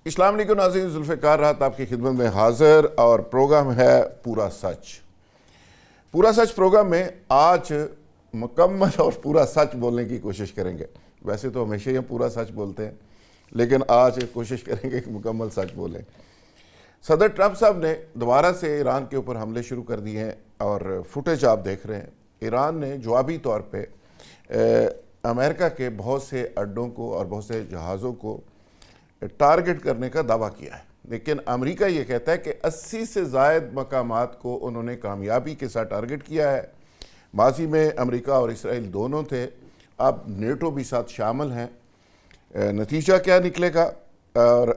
السلام علیکم ناظرین، ذوالفقار راحت آپ کی خدمت میں حاضر، اور پروگرام ہے پورا سچ۔ پورا سچ پروگرام میں آج مکمل اور پورا سچ بولنے کی کوشش کریں گے۔ ویسے تو ہمیشہ ہی ہم پورا سچ بولتے ہیں، لیکن آج کوشش کریں گے کہ مکمل سچ بولیں۔ صدر ٹرمپ صاحب نے دوبارہ سے ایران کے اوپر حملے شروع کر دیے ہیں، اور فوٹیج آپ دیکھ رہے ہیں۔ ایران نے جوابی طور پہ امریکہ کے بہت سے اڈوں کو اور بہت سے جہازوں کو ٹارگٹ کرنے کا دعویٰ کیا ہے، لیکن امریکہ یہ کہتا ہے کہ 80 سے زائد مقامات کو انہوں نے کامیابی کے ساتھ ٹارگٹ کیا ہے۔ ماضی میں امریکہ اور اسرائیل دونوں تھے، اب نیٹو بھی ساتھ شامل ہیں۔ نتیجہ کیا نکلے گا؟ اور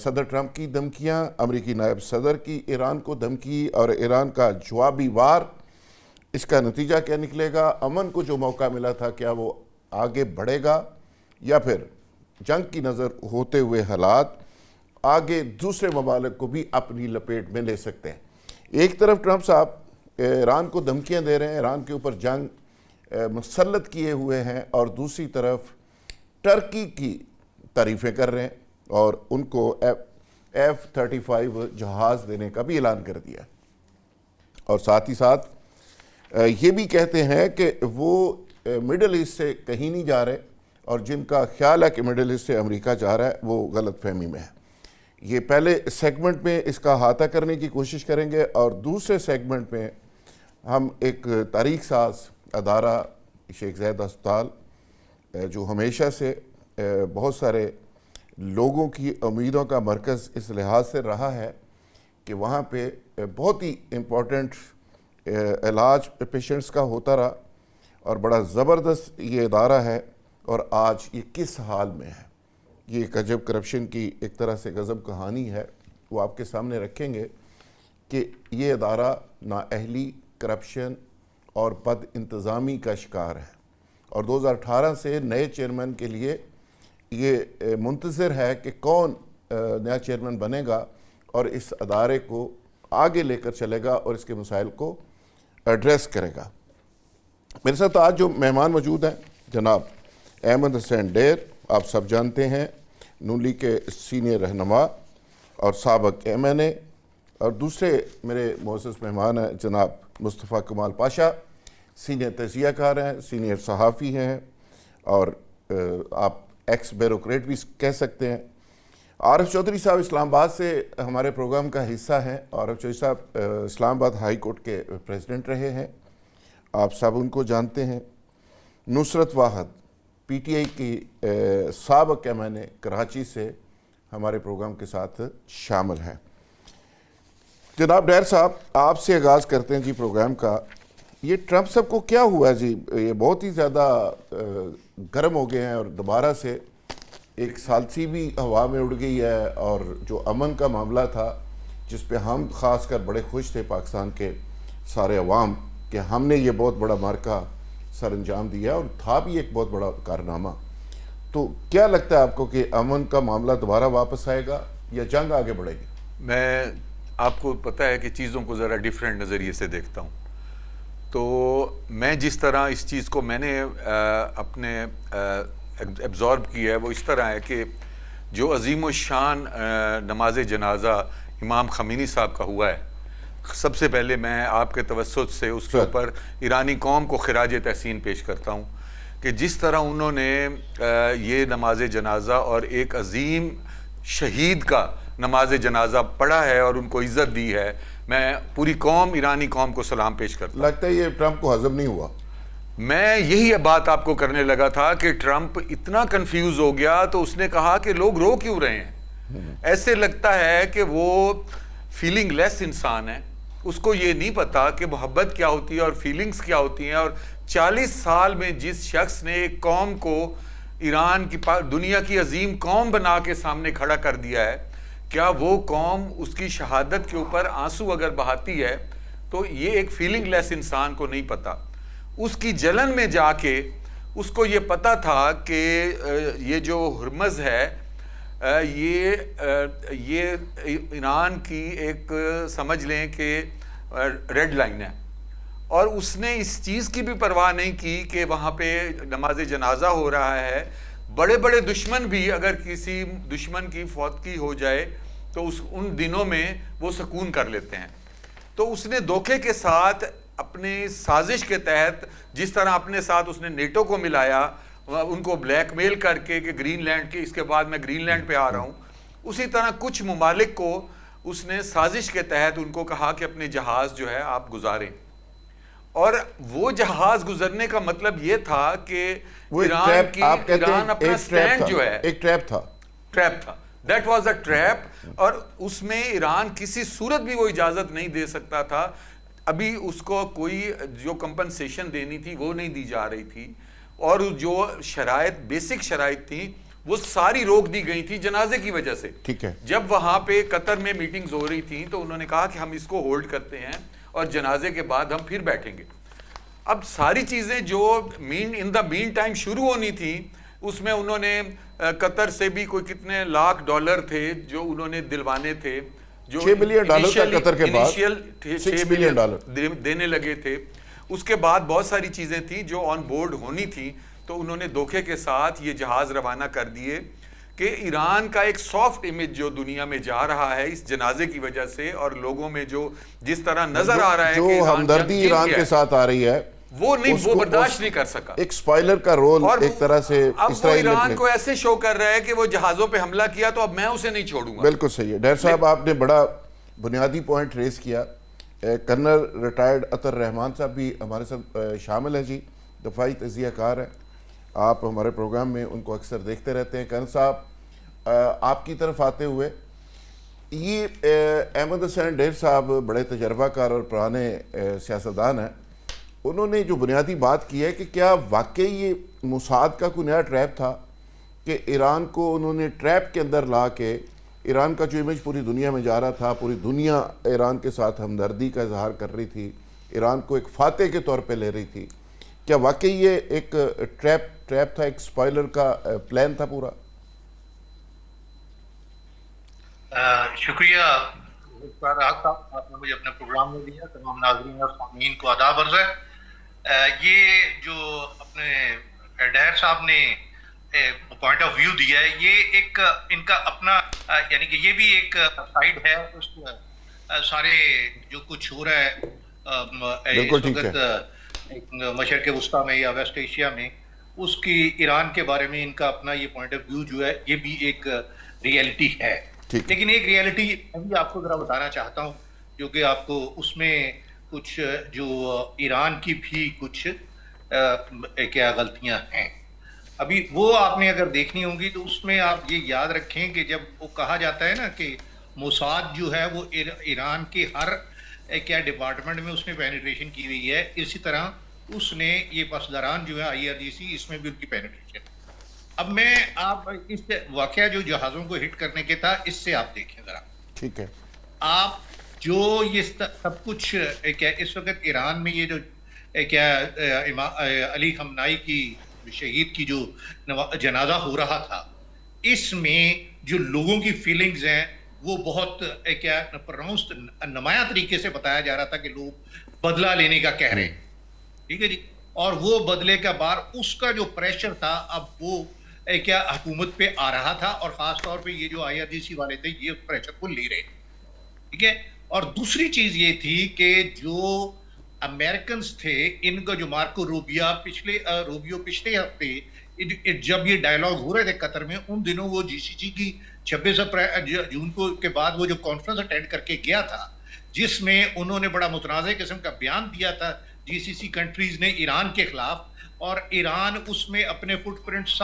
صدر ٹرمپ کی دھمکیاں، امریکی نائب صدر کی ایران کو دھمکی اور ایران کا جوابی وار، اس کا نتیجہ کیا نکلے گا؟ امن کو جو موقع ملا تھا کیا وہ آگے بڑھے گا، یا پھر جنگ کی نظر ہوتے ہوئے حالات آگے دوسرے ممالک کو بھی اپنی لپیٹ میں لے سکتے ہیں؟ ایک طرف ٹرمپ صاحب ایران کو دھمکیاں دے رہے ہیں، ایران کے اوپر جنگ مسلط کیے ہوئے ہیں، اور دوسری طرف ٹرکی کی تعریفیں کر رہے ہیں اور ان کو F-35 جہاز دینے کا بھی اعلان کر دیا، اور ساتھ ہی ساتھ یہ بھی کہتے ہیں کہ وہ مڈل ایسٹ سے کہیں نہیں جا رہے، اور جن کا خیال ہے کہ مڈل ایسٹ سے امریکہ جا رہا ہے وہ غلط فہمی میں ہے۔ یہ پہلے سیگمنٹ میں اس کا احاطہ کرنے کی کوشش کریں گے، اور دوسرے سیگمنٹ میں ہم ایک تاریخ ساز ادارہ شیخ زاید ہسپتال، جو ہمیشہ سے بہت سارے لوگوں کی امیدوں کا مرکز اس لحاظ سے رہا ہے کہ وہاں پہ بہت ہی امپورٹنٹ علاج پیشنٹس کا ہوتا رہا، اور بڑا زبردست یہ ادارہ ہے، اور آج یہ کس حال میں ہے۔ یہ ایک عجب کرپشن کی ایک طرح سے غضب کہانی ہے، وہ آپ کے سامنے رکھیں گے کہ یہ ادارہ نااہلی، کرپشن اور بد انتظامی کا شکار ہے، اور 2018 سے نئے چیئرمین کے لیے یہ منتظر ہے کہ کون نیا چیئرمین بنے گا اور اس ادارے کو آگے لے کر چلے گا اور اس کے مسائل کو ایڈریس کرے گا۔ میرے ساتھ آج جو مہمان موجود ہیں، جناب احمد حسین ڈیر، آپ سب جانتے ہیں، نون لیگ کے سینئر رہنما اور سابق MNA، اور دوسرے میرے معزز مہمان ہیں جناب مصطفیٰ کمال پاشا، سینئر تجزیہ کار ہیں، سینئر صحافی ہیں، اور آپ ایکس بیوروکریٹ بھی کہہ سکتے ہیں۔ عارف چودھری صاحب اسلام آباد سے ہمارے پروگرام کا حصہ ہیں۔ عارف چودھری صاحب اسلام آباد ہائی کورٹ کے پریزیڈنٹ رہے ہیں، آپ سب ان کو جانتے ہیں۔ نصرت واحد PTI کی سابق MNA کراچی سے ہمارے پروگرام کے ساتھ شامل ہیں۔ جناب ڈیر صاحب، آپ سے آغاز کرتے ہیں جی پروگرام کا۔ یہ ٹرمپ صاحب کو کیا ہوا ہے جی؟ یہ بہت ہی زیادہ گرم ہو گئے ہیں، اور دوبارہ سے ایک ثالثی بھی ہوا میں اڑ گئی ہے، اور جو امن کا معاملہ تھا جس پہ ہم خاص کر بڑے خوش تھے پاکستان کے سارے عوام کہ ہم نے یہ بہت بڑا معرکہ سر انجام دیا، اور تھا بھی ایک بہت بڑا کارنامہ، تو کیا لگتا ہے آپ کو کہ امن کا معاملہ دوبارہ واپس آئے گا یا جنگ آگے بڑھے گی؟ میں آپ کو پتہ ہے کہ چیزوں کو ذرا ڈیفرنٹ نظریے سے دیکھتا ہوں، تو میں جس طرح اس چیز کو میں نے اپنے ایبزارب کیا ہے وہ اس طرح ہے کہ جو عظیم الشان نماز جنازہ امام خمینی صاحب کا ہوا ہے، سب سے پہلے میں آپ کے توسط سے اس کے اوپر ایرانی قوم کو خراج تحسین پیش کرتا ہوں کہ جس طرح انہوں نے یہ نماز جنازہ اور ایک عظیم شہید کا نماز جنازہ پڑھا ہے اور ان کو عزت دی ہے، میں پوری قوم، ایرانی قوم کو سلام پیش کرتا ہوں۔ لگتا ہے یہ ٹرمپ کو ہضم نہیں ہوا۔ میں یہی بات آپ کو کرنے لگا تھا کہ ٹرمپ اتنا کنفیوز ہو گیا تو اس نے کہا کہ لوگ رو کیوں رہے ہیں؟ ایسے لگتا ہے کہ وہ فیلنگ لیس انسان ہے، اس کو یہ نہیں پتا کہ محبت کیا ہوتی ہے اور فیلنگز کیا ہوتی ہیں، اور 40 سال میں جس شخص نے ایک قوم کو ایران کی دنیا کی عظیم قوم بنا کے سامنے کھڑا کر دیا ہے، کیا وہ قوم اس کی شہادت کے اوپر آنسو اگر بہاتی ہے تو یہ ایک فیلنگ لیس انسان کو نہیں پتا۔ اس کی جلن میں جا کے اس کو یہ پتا تھا کہ یہ جو ہرمز ہے یہ ایران کی ایک سمجھ لیں کہ ریڈ لائن ہے، اور اس نے اس چیز کی بھی پرواہ نہیں کی کہ وہاں پہ نماز جنازہ ہو رہا ہے بڑے بڑے دشمن بھی اگر کسی دشمن کی فوتگی ہو جائے تو ان دنوں میں وہ سکون کر لیتے ہیں. تو اس نے دھوکے کے ساتھ اپنے سازش کے تحت جس طرح اپنے ساتھ اس نے نیٹو کو ملایا, ان کو بلیک میل کر کے کہ گرین لینڈ کے اس کے بعد میں گرین لینڈ پہ آ رہا ہوں, اسی طرح کچھ ممالک کو اس نے سازش کے تحت ان کو کہا کہ اپنے جہاز جو ہے آپ گزاریں. اور وہ جہاز گزرنے کا مطلب یہ تھا کہ ایران اپنا سٹینڈ جو ہے ایک ٹریپ تھا. That was a trap, اور اس میں ایران کسی صورت بھی وہ اجازت نہیں دے سکتا تھا. ابھی اس کو کوئی جو کمپنسیشن دینی تھی وہ نہیں دی جا رہی تھی, اور جو شرائط بیسک شرائط تھیں وہ ساری روک دی گئی تھی جنازے کی وجہ سے. ٹھیک ہے. جب وہاں پہ قطر میں میٹنگز ہو رہی تھیں تو انہوں نے کہا کہ ہم اس کو ہولڈ کرتے ہیں اور جنازے کے بعد ہم پھر بیٹھیں گے. اب ساری چیزیں جو ان دا مین ٹائم شروع ہونی تھی اس میں انہوں نے قطر سے بھی کوئی کتنے لاکھ ڈالر تھے جو انہوں نے دلوانے تھے, جو $6 بلین کا قطر کے بعد $6 بلین دینے لگے تھے. اس کے بعد بہت ساری چیزیں تھیں جو آن بورڈ ہونی تھیں, تو انہوں نے دھوکے کے ساتھ یہ جہاز روانہ کر دیے کہ ایران کا ایک سافٹ امیج جو دنیا میں جا رہا ہے اس جنازے کی وجہ سے, اور لوگوں میں جو جس طرح نظر آ رہا ہے جو ہمدردی ایران کے ساتھ آ رہی ہے وہ برداشت نہیں کر سکا. ایک سپائلر کا رول ایک طرح سے اب وہ ایران کو ایسے شو کر رہا ہے کہ وہ جہازوں پہ حملہ کیا تو اب میں اسے نہیں چھوڑوں گا. بالکل صحیح ہے. ڈیر صاحب آپ نے بڑا بنیادی پوائنٹ ریز کیا. کرنل ریٹائرڈ عطر رحمان صاحب بھی ہمارے ساتھ شامل ہیں. جی دفاعی تجزیہ کار ہیں, آپ ہمارے پروگرام میں ان کو اکثر دیکھتے رہتے ہیں. کرنل صاحب آپ کی طرف آتے ہوئے, یہ احمد حسین ڈیر صاحب بڑے تجربہ کار اور پرانے سیاستدان ہیں. انہوں نے جو بنیادی بات کی ہے کہ کیا واقعی یہ موساد کا کوئی نیا ٹریپ تھا کہ ایران کو انہوں نے ٹریپ کے اندر لا کے ایران کا جو امیج پوری دنیا میں جا رہا تھا, پوری دنیا ایران کے ساتھ ہمدردی کا اظہار کر رہی تھی, ایران کو ایک فاتح کے طور پہ لے رہی تھی, کیا واقعی یہ ایک ٹریپ تھا, ایک سپائلر کا پلان تھا پورا؟ شکریہ آپ نے مجھے اپنے پروگرام میں دیا. تمام ناظرین اور سامعین کو آداب عرض ہے. یہ جو اپنے ڈہر صاحب نے پوائنٹ آف ویو دیا ہے, یہ ایک ان کا اپنا یعنی کہ یہ بھی ایک سائڈ ہے اس سارے جو کچھ ہو رہا ہے اس وقت مشرق وسطیٰ میں یا ویسٹ ایشیا میں, اس کی ایران کے بارے میں ان کا اپنا یہ پوائنٹ آف ویو جو ہے یہ بھی ایک ریئلٹی ہے. لیکن ایک ریئلٹی میں بھی آپ کو ذرا بتانا چاہتا ہوں جو کہ آپ کو اس میں کچھ جو ایران کی بھی کچھ کیا غلطیاں ہیں ابھی وہ آپ نے اگر دیکھنی ہوں گی تو اس میں آپ یہ یاد رکھیں کہ جب وہ کہا جاتا ہے نا کہ موساد جو ہے وہ ایران کے ہر کیا ڈپارٹمنٹ میں اس نے پینیٹریشن کی ہوئی ہے, اسی طرح اس نے یہ پسداران جو ہے IRGC اس میں بھی ان کی پینیٹریشن. اب میں آپ اس واقعہ جو جہازوں کو ہٹ کرنے کے تھا اس سے آپ دیکھیں ذرا. ٹھیک ہے. آپ جو یہ سب کچھ کیا اس وقت ایران میں یہ جو کیا علی خامنائی کی شہید کی جو جنازہ ہو رہا تھا, اس میں جو لوگوں کی فیلنگز ہیں وہ بہت کیا پرونسڈ نمایاں طریقے سے بتایا جا رہا تھا کہ لوگ بدلہ لینے کا کہہ رہے ہیں. ٹھیک ہے جی. اور وہ بدلے کا بار اس کا جو پریشر تھا اب وہ کیا حکومت پہ آ رہا تھا, اور خاص طور پہ یہ جو IRGC والے تھے یہ پریشر کو لے رہے. ٹھیک ہے. اور دوسری چیز یہ تھی کہ جو امریکنز تھے ان کا جو مارکو روبیو پچھلے ہفتے جب یہ ڈائیلاگ ہو رہے تھے قطر میں, ان دنوں وہ GCC کی 26 جون کو کے بعد وہ جو کانفرنس اٹینڈ کر کے گیا تھا جس میں انہوں نے بڑا متنازع قسم کا بیان دیا تھا GCC کنٹریز نے ایران کے خلاف, اور ایران اس میں اپنے فٹ پرنٹ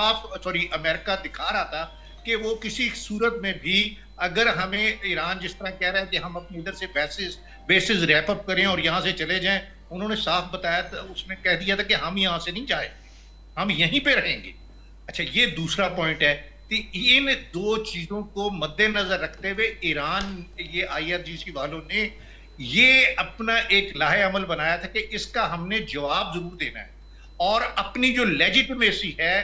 امریکہ دکھا رہا تھا کہ وہ کسی صورت میں بھی اگر ہمیں ایران جس طرح کہہ رہا ہے کہ ہم اپنے ادھر سے بیسز ریپ اپ کریں اور یہاں سے چلے جائیں, انہوں نے صاف بتایا تھا, اس نے کہہ دیا تھا کہ ہم یہاں سے نہیں جائیں, ہم یہیں پہ رہیں گے. اچھا یہ دوسرا پوائنٹ ہے. ان دو چیزوں کو مد نظر رکھتے ہوئے ایران یہ IRGC والوں نے یہ اپنا ایک لاہ عمل بنایا تھا کہ اس کا ہم نے جواب ضرور دینا ہے, اور اپنی جو لیجیٹمیسی ہے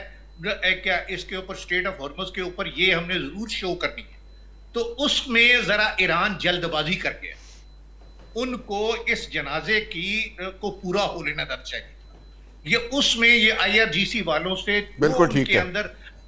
کیا اس کے اوپر اسٹریٹ آف ہارمز کے اوپر یہ ہم نے ضرور شو کرنی ہے. تو اس میں ذرا ایران جلد بازی کر گیا, ان کو اس جنازے کی کو پورا ہو لینا چاہیے. یہ اس میں یہ IRGC والوں سے بالکل ٹھیک کے ہے. اندر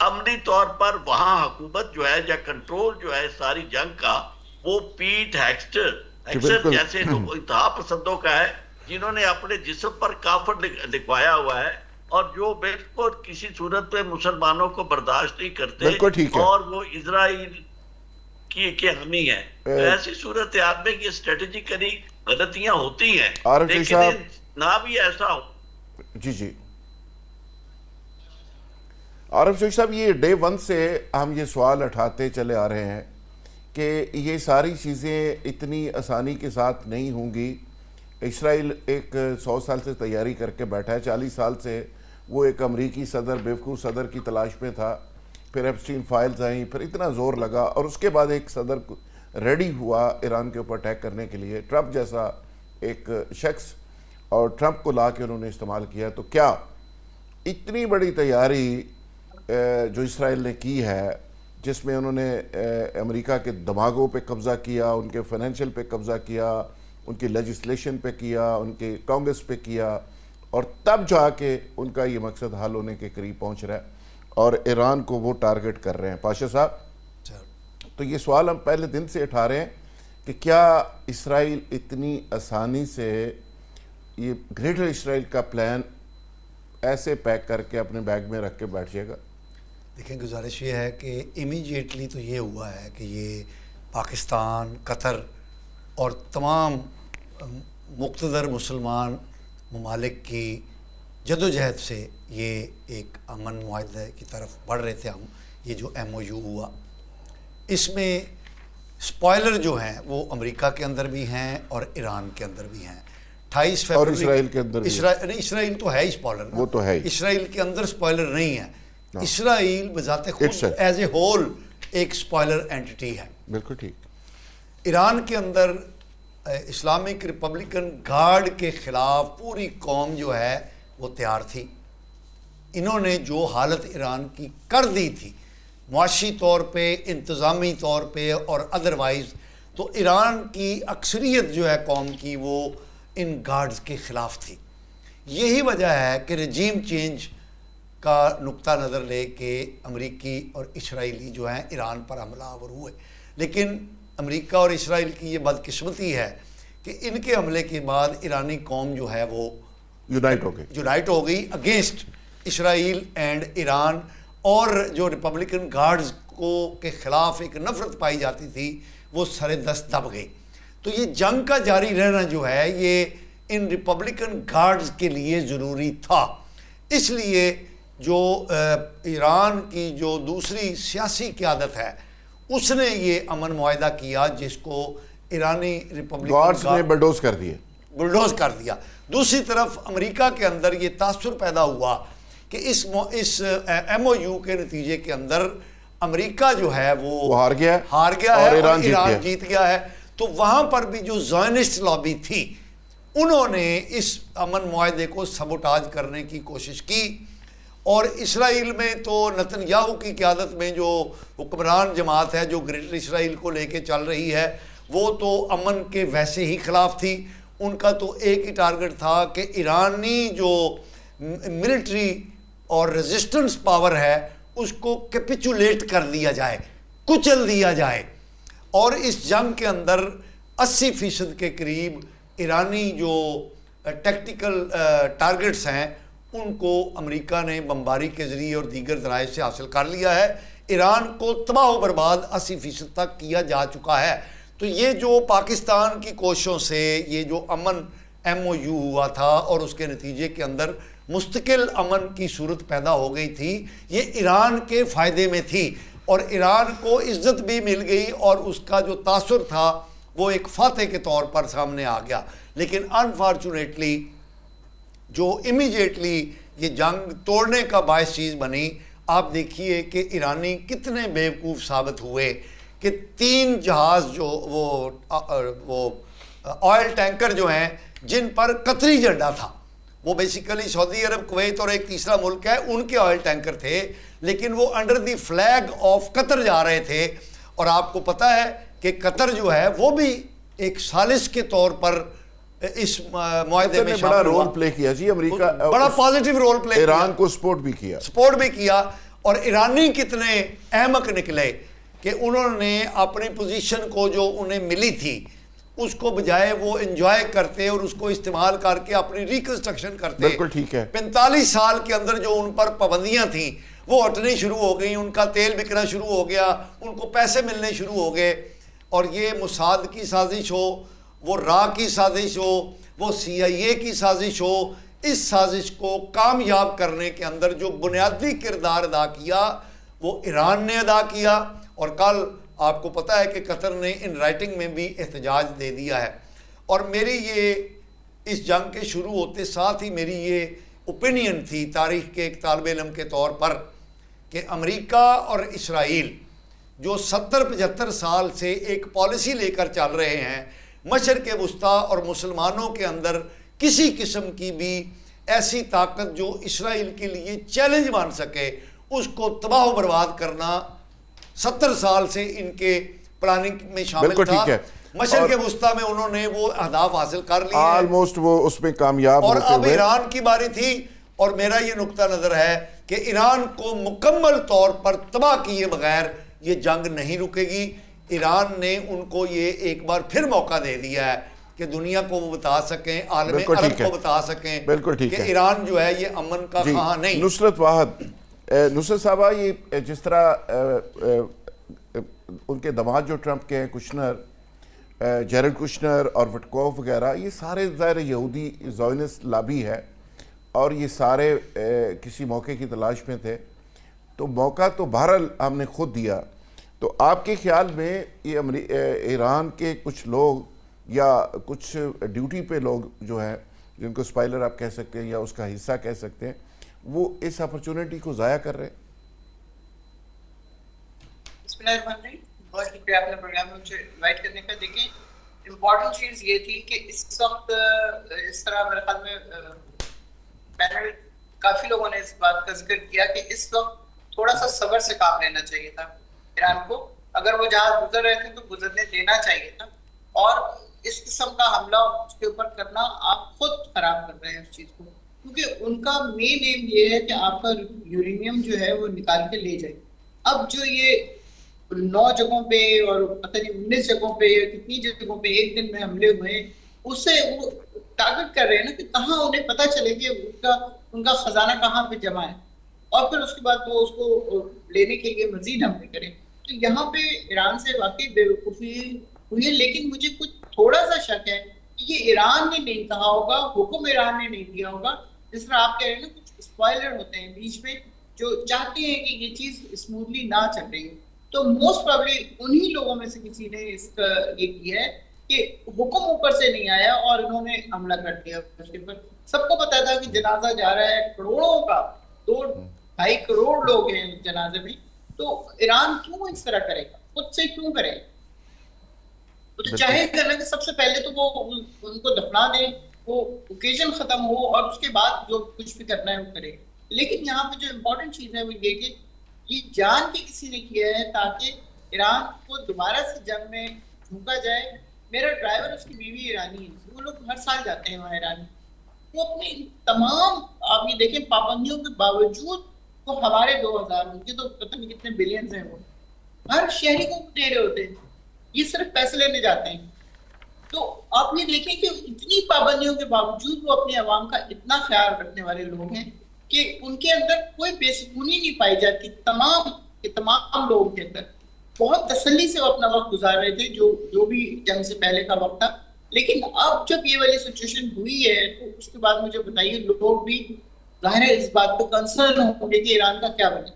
عملی طور پر وہاں حکومت جو ہے یا کنٹرول جو ہے ساری جنگ کا وہ پیٹ ہیکسٹر جیسے انتہا پسندوں کا ہے، جنہوں نے اپنے جسم پر کافر لکھوایا ہوا ہے اور جو بالکل کسی صورت پہ مسلمانوں کو برداشت نہیں کرتے اور وہ اسرائیل کی حامی ہے. ایسی صورتحال میں یہ اسٹریٹجیکلی غلطیاں ہوتی ہیں، لیکن نہ بھی ایسا ہو. جی عارف شیخ صاحب، یہ ڈے ون سے ہم یہ سوال اٹھاتے چلے آ رہے ہیں کہ یہ ساری چیزیں اتنی آسانی کے ساتھ نہیں ہوں گی. اسرائیل ایک 100 سال سے تیاری کر کے بیٹھا ہے، 40 سال سے وہ ایک امریکی صدر، بیوقوف صدر کی تلاش میں تھا، پھر ایپسٹین فائلز آئیں، پھر اتنا زور لگا اور اس کے بعد ایک صدر ریڈی ہوا ایران کے اوپر اٹیک کرنے کے لیے، ٹرمپ جیسا ایک شخص، اور ٹرمپ کو لا کے انہوں نے استعمال کیا. تو کیا اتنی بڑی تیاری جو اسرائیل نے کی ہے، جس میں انہوں نے امریکہ کے دماغوں پہ قبضہ کیا، ان کے فائنینشیل پہ قبضہ کیا، ان کی لیجسلیشن پہ کیا، ان کے کانگریس پہ کیا، اور تب جا کے ان کا یہ مقصد حل ہونے کے قریب پہنچ رہا ہے اور ایران کو وہ ٹارگٹ کر رہے ہیں؟ پاشا صاحب، تو یہ سوال ہم پہلے دن سے اٹھا رہے ہیں کہ کیا اسرائیل اتنی آسانی سے یہ گریٹر اسرائیل کا پلان ایسے پیک کر کے اپنے بیگ میں رکھ کے بیٹھ جائے گا؟ دیکھیں، گزارش یہ ہے کہ امیجیٹلی تو یہ ہوا ہے کہ یہ پاکستان، قطر اور تمام مقتدر مسلمان ممالک کی جدوجہد سے یہ ایک امن معاہدے کی طرف بڑھ رہے تھے ہم. یہ جو MOU ہوا، اس میں سپوائلر جو ہیں وہ امریکہ کے اندر بھی ہیں اور ایران کے اندر بھی ہیں. 28 فروری اور اسرائیل کے اندر اسرائیل تو ہے ہی سپوائلر، وہ تو ہے، اسرائیل کے اندر سپوائلر نہیں ہے. اسرائیل بذات خود ایز اے ہول ایک سپوائلر اینٹی ہے. بالکل ٹھیک. ایران کے اندر اسلامک ریپبلکن گارڈ کے خلاف پوری قوم جو ہے وہ تیار تھی. انہوں نے جو حالت ایران کی کر دی تھی معاشی طور پہ، انتظامی طور پہ اور ادروائز، تو ایران کی اکثریت جو ہے قوم کی وہ ان گارڈز کے خلاف تھی. یہی وجہ ہے کہ رجیم چینج کا نقطہ نظر لے کے امریکی اور اسرائیلی جو ہیں ایران پر حملہ آور ہوئے. لیکن امریکہ اور اسرائیل کی یہ بدقسمتی ہے کہ ان کے حملے کے بعد ایرانی قوم جو ہے وہ یونائٹ ہو گئی اگینسٹ اسرائیل اینڈ ایران، اور جو ریپبلکن گارڈز کو کے خلاف ایک نفرت پائی جاتی تھی وہ سر دست دب گئی. تو یہ جنگ کا جاری رہنا جو ہے یہ ان ریپبلکن گارڈز کے لیے ضروری تھا. اس لیے جو ایران کی جو دوسری سیاسی قیادت ہے اس نے یہ امن معاہدہ کیا، جس کو ایرانی ریپبلکن گارڈز نے بلڈوز کر دیا. دوسری طرف امریکہ کے اندر یہ تاثر پیدا ہوا کہ اس MOU کے نتیجے کے اندر امریکہ جو ہے وہ ہار گیا ہے اور ایران جیت گیا ہے. تو وہاں پر بھی جو زائنسٹ لابی تھی انہوں نے اس امن معاہدے کو سبوٹاج کرنے کی کوشش کی. اور اسرائیل میں تو نتنیاہو کی قیادت میں جو حکمران جماعت ہے جو گریٹر اسرائیل کو لے کے چل رہی ہے وہ تو امن کے ویسے ہی خلاف تھی. ان کا تو ایک ہی ٹارگٹ تھا کہ ایرانی جو ملٹری اور ریزسٹنس پاور ہے اس کو کیپیچولیٹ کر دیا جائے، کچل دیا جائے. اور اس جنگ کے اندر 80% کے قریب ایرانی جو ٹیکٹیکل ٹارگٹس ہیں ان کو امریکہ نے بمباری کے ذریعے اور دیگر ذرائع سے حاصل کر لیا ہے. ایران کو تباہ و برباد 80% تک کیا جا چکا ہے. تو یہ جو پاکستان کی کوششوں سے یہ جو امن MOU ہوا تھا اور اس کے نتیجے کے اندر مستقل امن کی صورت پیدا ہو گئی تھی، یہ ایران کے فائدے میں تھی اور ایران کو عزت بھی مل گئی اور اس کا جو تاثر تھا وہ ایک فاتح کے طور پر سامنے آ گیا. لیکن انفارچونیٹلی جو امیجیٹلی یہ جنگ توڑنے کا باعث چیز بنی، آپ دیکھیے کہ ایرانی کتنے بیوقوف ثابت ہوئے کہ 3 جہاز جو وہ آئل ٹینکر جو ہیں جن پر قطری جھنڈا تھا، وہ بیسیکلی سعودی عرب، کویت اور ایک تیسرا ملک ہے، ان کے آئل ٹینکر تھے، لیکن وہ under the flag of Qatar جا رہے تھے. اور آپ کو پتہ ہے کہ قطر جو ہے وہ بھی ایک ثالث کے طور پر اس معاہدے میں بڑا رول پلے کیا. جی امریکہ بڑا پازیٹیو رول پلے، ایران کو سپورٹ بھی کیا. اور ایرانی کتنے احمق نکلے کہ انہوں نے اپنی پوزیشن کو جو انہیں ملی تھی اس کو بجائے وہ انجوائے کرتے اور اس کو استعمال کر کے اپنی ریکنسٹرکشن کرتے. بالکل ٹھیک ہے. 45 سال کے اندر جو ان پر پابندیاں تھیں وہ ہٹنی شروع ہو گئیں, ان کا تیل بکنا شروع ہو گیا, ان کو پیسے ملنے شروع ہو گئے. اور یہ موساد کی سازش ہو, وہ را کی سازش ہو, وہ CIA کی سازش ہو, اس سازش کو کامیاب کرنے کے اندر جو بنیادی کردار ادا کیا وہ ایران نے ادا کیا. اور کل آپ کو پتہ ہے کہ قطر نے ان رائٹنگ میں بھی احتجاج دے دیا ہے. اور میری یہ اس جنگ کے شروع ہوتے ساتھ ہی میری یہ اوپینین تھی تاریخ کے ایک طالب علم کے طور پر کہ امریکہ اور اسرائیل جو 70-75 سال سے ایک پالیسی لے کر چل رہے ہیں, مشرق وسطیٰ اور مسلمانوں کے اندر کسی قسم کی بھی ایسی طاقت جو اسرائیل کے لیے چیلنج بن سکے اس کو تباہ و برباد کرنا 70 سال سے ان کے پلاننگ میں شامل تھا. مشرق وسطیٰ میں انہوں نے وہ اہداف حاصل کر لیے آلموسٹ, وہ اس میں کامیاب اور ہوتے اب ہوئے. ایران کی باری تھی. اور میرا یہ نقطہ نظر ہے کہ ایران کو مکمل طور پر تباہ کیے بغیر یہ جنگ نہیں رکے گی. ایران نے ان کو یہ ایک بار پھر موقع دے دیا ہے کہ دنیا کو وہ بتا سکیں, عالم عرب کو بتا سکیں کہ ایران جو ہے یہ امن کا خواہاں نہیں. نصرت واحد, نصرت صاحبہ, یہ جس طرح ان کے دماد جو ٹرمپ کے ہیں, کشنر, جیرڈ کشنر اور وٹکوف وغیرہ, یہ سارے ظاہر یہودی زائونسٹ لابی ہے اور یہ سارے کسی موقع کی تلاش میں تھے. تو موقع تو بہرحال ہم نے خود دیا. تو آپ کے خیال میں یہ ایران کے کچھ لوگ یا کچھ ڈیوٹی پہ لوگ جو ہیں, جن کو اسپائلر آپ کہہ سکتے ہیں یا اس کا حصہ کہہ سکتے ہیں, وہ اس اپرچونٹی کو ضائع کر رہے ہیں؟ بسم اللہ الرحمن الرحیم. بہت شکریہ آپ نے پروگرام میں مجھے انوائٹ کرنے کا. دیکھیں, امپورٹنٹ چیز یہ تھی کہ اس وقت اس طرح میرے خیال میں پینل کافی لوگوں نے اس بات کا ذکر کیا کہ اس وقت تھوڑا سا صبر سے کام لینا چاہیے تھا ایران کو. اگر وہ جہاز گزر رہے تھے تو گزرنے دینا چاہیے تھا. اور اس قسم کا حملہ اس کے اوپر کرنا آپ خود خراب کر رہے ہیں اس چیز کو, کیونکہ ان کا مین ایم یہ ہے کہ آپ کا یورینیم جو ہے وہ نکال کے لے جائے. اب جو یہ 9 جگہوں پہ اور پتہ نہیں 19 جگہوں پہ یا کتنی جگہوں پہ ایک دن میں حملے ہوئے, اس سے وہ ٹارگٹ کر رہے ہیں نا کہ کہاں انہیں پتہ چلے کہ ان کا خزانہ کہاں پہ جمع ہے, اور پھر اس کے بعد وہ اس کو لینے کے لیے مزید حملے کریں. تو یہاں پہ ایران سے واقعی بے وقوفی ہوئی ہے. لیکن مجھے کچھ تھوڑا سا شک ہے کہ یہ ایران نے نہیں کہا ہوگا, حکم ایران نے نہیں دیا ہوگا. جس طرح آپ کہہ رہے ہیں نا, کچھ اسپوائلر ہوتے ہیں بیچ میں جو چاہتے ہیں کہ یہ چیز اسموتھلی نہ چل رہی ہو. تو موسٹ پرابلی انہی لوگوں میں سے کسی نے اس کا یہ کیا ہے کہ حکم اوپر سے نہیں آیا اور انہوں نے حملہ کر دیا اس کے اوپر. سب کو پتا تھا کہ جنازہ جا رہا ہے کروڑوں کا, 2-2.5 کروڑ لوگ ہیں اس جنازے میں. تو ایران کیوں اس طرح کرے گا, خود سے کیوں کرے گا؟ تو چاہے کرنا کہ سب سے پہلے تو وہ ان کو دفنا دیں, وہ اوکیزن ختم ہو, اور اس کے بعد جو کچھ بھی کرنا ہے وہ کرے. لیکن یہاں پہ جو امپورٹنٹ چیز ہے وہ یہ کہ یہ جان کے کسی نے کیا ہے تاکہ ایران کو دوبارہ سے جنگ میں جھونکا جائے. میرا ڈرائیور, اس کی بیوی ایرانی ہے, وہ لوگ ہر سال جاتے ہیں وہاں ایرانی. وہ اپنے تمام آپ یہ دیکھیں پابندیوں کے باوجود وہ ہمارے 2000 ان کے تو پتہ نہیں کتنے بلینز ہیں, وہ ہر شہری کو دے رہے ہوتے ہیں. یہ صرف پیسے لینے جاتے ہیں. تو آپ یہ دیکھیں کہ اتنی پابندیوں کے باوجود وہ اپنے عوام کا اتنا خیال رکھنے والے لوگ ہیں کہ ان کے اندر کوئی بے سکونی نہیں پائی جاتی. تمام لوگوں کے اندر بہت تسلی سے وہ اپنا وقت گزار رہے تھے, جو بھی جنگ سے پہلے کا وقت تھا. لیکن اب جب یہ والی سچویشن ہوئی ہے تو اس کے بعد مجھے بتائیے, لوگ بھی ظاہر ہے اس بات کو کنسرن ہوں گے کہ ایران کا کیا بنے.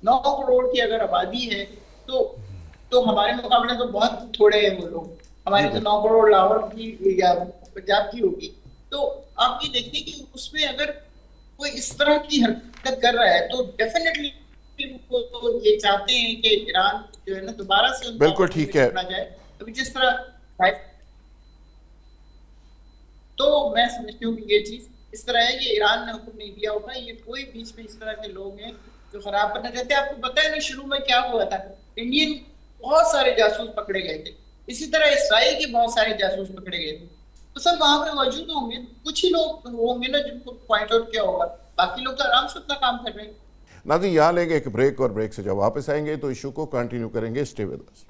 9 کروڑ کی اگر آبادی ہے تو ہمارے مقابلے تو بہت تھوڑے ہیں وہ لوگ. ہماری تو 9 کروڑ لاہور کی یا پنجاب کی ہوگی. تو آپ یہ دیکھتے کہ اس میں اگر کوئی اس طرح کی حرکت کر رہا ہے تو ڈیفینیٹلی وہ یہ چاہتے ہیں کہ ایران جو ہے نا دوبارہ سے بالکل ٹھیک ہے جائے. ابھی جس طرح تو میں سمجھتی ہوں کہ یہ چیز اس طرح ہے, یہ ایران نے حکم نہیں دیا ہوگا. یہ کوئی بیچ میں اس طرح کے لوگ ہیں جو خراب کرنا چاہتے ہیں. آپ کو پتہ ہے نا شروع میں کیا ہوا تھا, انڈین بہت سارے جاسوس پکڑے گئے تھے, اسی طرح اسرائیل کے بہت سارے جاسوس پکڑے گئے تھے. تو سب وہاں پہ موجود ہوں گے, کچھ ہی لوگ ہوں گے نا جن کو پوائنٹ آؤٹ کیا ہوگا, باقی لوگ تو آرام سے اپنا کام کر رہے ہیں. ناظرین یہاں لیں گے ایک بریک، اور بریک سے جب واپس آئیں گے تو ایشو کو کنٹینیو کریں گے. Stay with us.